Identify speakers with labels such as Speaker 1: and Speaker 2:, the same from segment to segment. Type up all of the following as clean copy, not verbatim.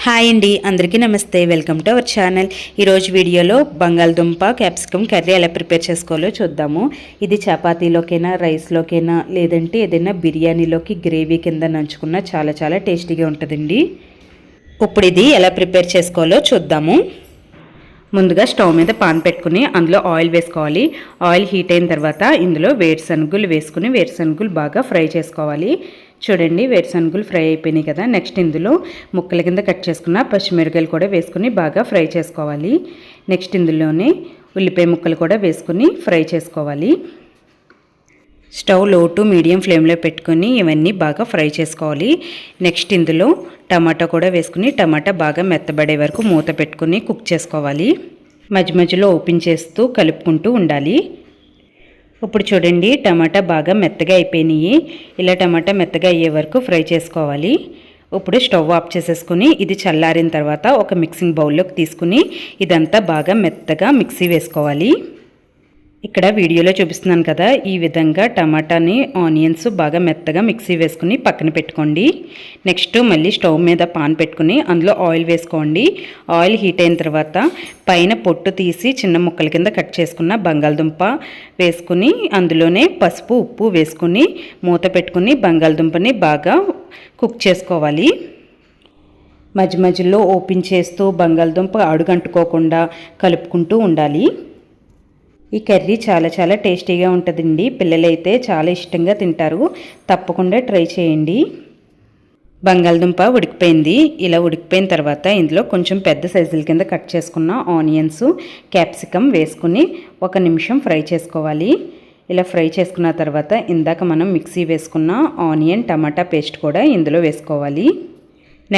Speaker 1: Hi అండి, అందరికీ నమస్తే. Welcome to our channel. ఈరోజు వీడియోలో బంగాళదుంప క్యాప్సికమ్ కర్రీ ఎలా ప్రిపేర్ చేసుకోవాలో చూద్దాము. ఇది చపాతీలోకైనా, రైస్లోకైనా, లేదంటే ఏదైనా బిర్యానీలోకి గ్రేవీ కింద నంచుకున్న చాలా చాలా టేస్టీగా ఉంటుందండి. ఇప్పుడు ఇది ఎలా ప్రిపేర్ చేసుకోవాలో చూద్దాము. ముందుగా స్టవ్ మీద పాన్ పెట్టుకుని అందులో ఆయిల్ వేసుకోవాలి. ఆయిల్ హీట్ అయిన తర్వాత ఇందులో వేరుశనగలు వేసుకుని వేరుశనగలు బాగా ఫ్రై చేసుకోవాలి. చూడండి, వేరుశనగలు ఫ్రై అయిపోయినాయి కదా. నెక్స్ట్ ఇందులో ముక్కల కింద కట్ చేసుకున్న పచ్చిమిరపకాయలు కూడా వేసుకుని బాగా ఫ్రై చేసుకోవాలి. నెక్స్ట్ ఇందులోనే ఉల్లిపాయ ముక్కలు కూడా వేసుకుని ఫ్రై చేసుకోవాలి. స్టవ్ లో టు మీడియం ఫ్లేమ్లో పెట్టుకొని ఇవన్నీ బాగా ఫ్రై చేసుకోవాలి. నెక్స్ట్ ఇందులో టమాటా కూడా వేసుకుని టమాటా బాగా మెత్తబడే వరకు మూత పెట్టుకుని కుక్ చేసుకోవాలి. మధ్య మధ్యలో ఓపెన్ చేస్తూ కలుపుకుంటూ ఉండాలి. ఇప్పుడు చూడండి, టమాటా బాగా మెత్తగా అయిపోయినాయి. ఇలా టమాటా మెత్తగా అయ్యే వరకు ఫ్రై చేసుకోవాలి. ఇప్పుడు స్టవ్ ఆఫ్ చేసేసుకుని ఇది చల్లారిన తర్వాత ఒక మిక్సింగ్ బౌల్లోకి తీసుకుని ఇదంతా బాగా మెత్తగా మిక్సీ వేసుకోవాలి. ఇక్కడ వీడియోలో చూపిస్తున్నాను కదా, ఈ విధంగా టమాటాని ఆనియన్స్ బాగా మెత్తగా మిక్సీ వేసుకుని పక్కన పెట్టుకోండి. నెక్స్ట్ మళ్ళీ స్టవ్ మీద పాన్ పెట్టుకుని అందులో ఆయిల్ వేసుకోండి. ఆయిల్ హీట్ అయిన తర్వాత పైన పొట్టు తీసి చిన్న ముక్కల కింద కట్ చేసుకున్న బంగాళదుంప వేసుకుని అందులోనే పసుపు ఉప్పు వేసుకుని మూత పెట్టుకుని బంగాళదుంపని బాగా కుక్ చేసుకోవాలి. మధ్య మధ్యలో ఓపెన్ చేస్తూ బంగాళదుంప అడుగంటుకోకుండా కలుపుకుంటూ ఉండాలి. ఈ కర్రీ చాలా చాలా టేస్టీగా ఉంటుందండి. పిల్లలైతే చాలా ఇష్టంగా తింటారు. తప్పకుండా ట్రై చేయండి. బంగాళదుంప ఉడికిపోయింది. ఇలా ఉడికిపోయిన తర్వాత ఇందులో కొంచెం పెద్ద సైజుల కింద కట్ చేసుకున్న ఆనియన్స్, క్యాప్సికమ్ వేసుకుని 1 నిమిషం ఫ్రై చేసుకోవాలి. ఇలా ఫ్రై చేసుకున్న తర్వాత ఇందాక మనం మిక్సీ వేసుకున్న ఆనియన్ టమాటా పేస్ట్ కూడా ఇందులో వేసుకోవాలి.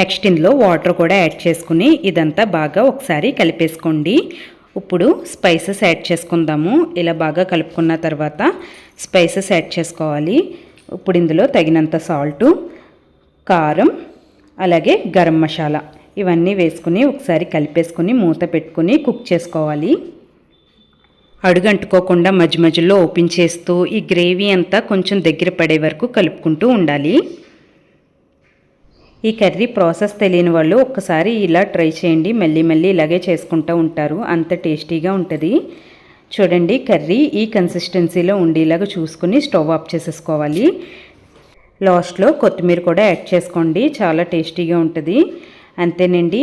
Speaker 1: నెక్స్ట్ ఇందులో వాటర్ కూడా యాడ్ చేసుకుని ఇదంతా బాగా ఒకసారి కలిపేసుకోండి. ఇప్పుడు స్పైసెస్ యాడ్ చేసుకుందాము. ఇలా బాగా కలుపుకున్న తర్వాత స్పైసెస్ యాడ్ చేసుకోవాలి. ఇప్పుడు ఇందులో తగినంత సాల్టు, కారం, అలాగే గరం మసాలా ఇవన్నీ వేసుకుని ఒకసారి కలిపేసుకుని మూత పెట్టుకుని కుక్ చేసుకోవాలి. అడుగంటుకోకుండా మధ్య మధ్యలో ఓపెన్ చేస్తూ ఈ గ్రేవీ అంతా కొంచెం దగ్గర పడే వరకు కలుపుకుంటూ ఉండాలి. ఈ కర్రీ ప్రాసెస్ తెలియని వాళ్ళు ఒక్కసారి ఇలా ట్రై చేయండి. మళ్ళీ మళ్ళీ ఇలాగే చేసుకుంటూ ఉంటారు. అంత టేస్టీగా ఉంటుంది. చూడండి, కర్రీ ఈ కన్సిస్టెన్సీలో ఉండేలాగా చూసుకుని స్టవ్ ఆఫ్ చేసేసుకోవాలి. లాస్ట్లో కొత్తిమీర కూడా యాడ్ చేసుకోండి. చాలా టేస్టీగా ఉంటుంది. అంతేనండి,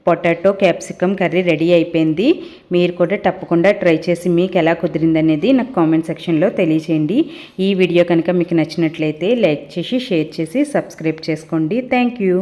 Speaker 1: పొటాటో క్యాప్సికమ్ కర్రీ రెడీ అయిపోయింది. మీరు కూడా తప్పకుండా ట్రై చేసి మీకు ఎలా కుదిరిందనేది నాకు కామెంట్ సెక్షన్లో తెలియచేయండి. ఈ వీడియో కనుక మీకు నచ్చినట్లయితే లైక్ చేసి షేర్ చేసి సబ్స్క్రైబ్ చేసుకోండి. Thank you.